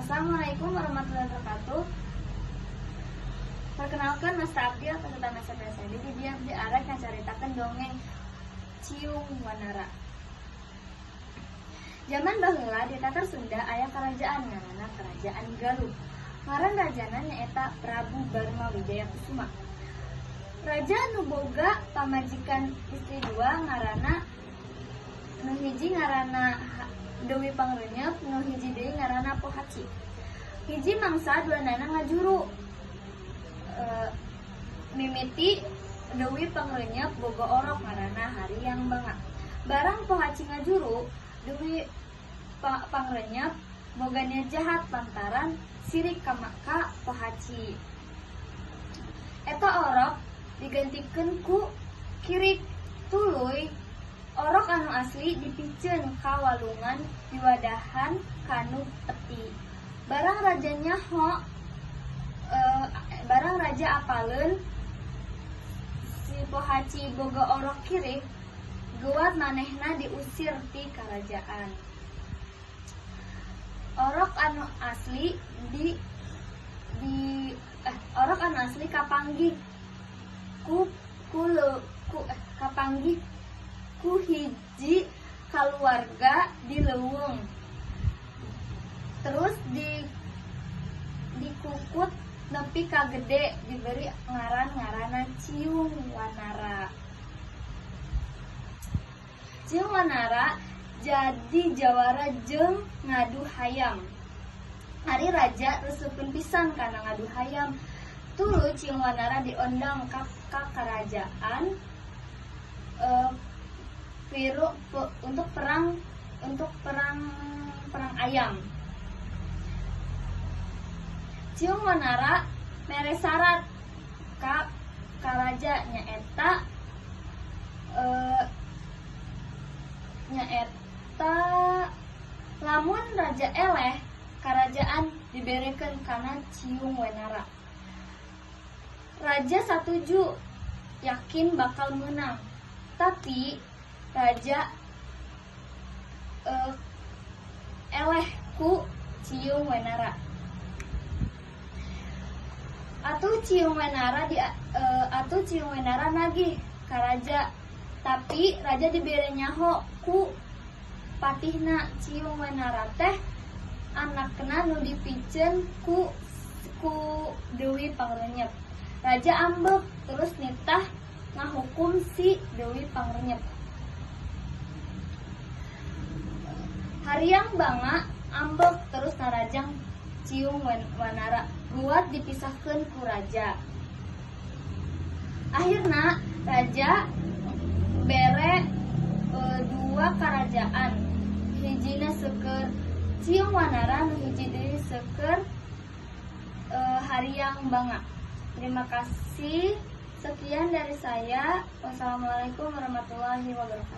Assalamualaikum warahmatullahi wabarakatuh. Perkenalkan Mas Abdil peserta SMP di dia diarah ngacaritakeun dongeng Ciung Wanara. Zaman baheula di Tatar Sunda aya karajaan ngaranna Kerajaan Galuh. Ngaran rajana nyaeta Prabu Barma Wijaya Kusuma. Raja nu boga pamajikan istri dua ngaranna nu hiji ngaranna Dewi Pangrenyep, nu hiji deui ngaranna Pohaci. Hiji mangsa duanana ngajuru. Mimiti Dewi Pangrenyep boga orok ngaranna Haryang Banga. Barang Pohaci ngajuru, Dewi Pangrenyep boganya jahat lantaran sirik ka maka Pohaci. Eta orok digantikeun ku kirik tuluy. Orok anu asli dipikeun ka walungan diwadahan kanu peti. Barang raja apaleun si Pohaci boga orok kirik, guat manehna diusir ti karajaan. Orok anu asli kapanggih kapanggih ku hiji kaluarga di leuweung. Terus dikukut nepi ka gede diberi ngaran-ngaranna Ciung Wanara. Ciung Wanara jadi jawara jeung ngadu hayam. Ari raja reseupeun pisan kana ngadu hayam. Tuluy Ciung Wanara diondang ka kerajaan untuk perang ayam. Ciung Wanara mere syarat ka raja nyaeta lamun raja eleh kerajaan diberikeun kana Ciung Wanara. Raja satuju yakin bakal menang, tapi raja eleh ku Ciung Wanara. Atuh Ciung Wanara nagih ka raja, tapi raja dibere nyaho ku patihna Ciung Wanara teh anakna nu dipikeun ku Dewi Pangrenyep. Raja ambek terus nitah ngahukum si Dewi Pangrenyep. Haryang Banga ambek terus narajang Ciung Wanara buat dipisahkeun ku raja. Akhirna raja bere dua kerajaan. Hijina seukeur Ciung Wanara, nu hiji deui seukeur Haryang Banga. Terima kasih. Sekian dari saya. Wassalamualaikum warahmatullahi wabarakatuh.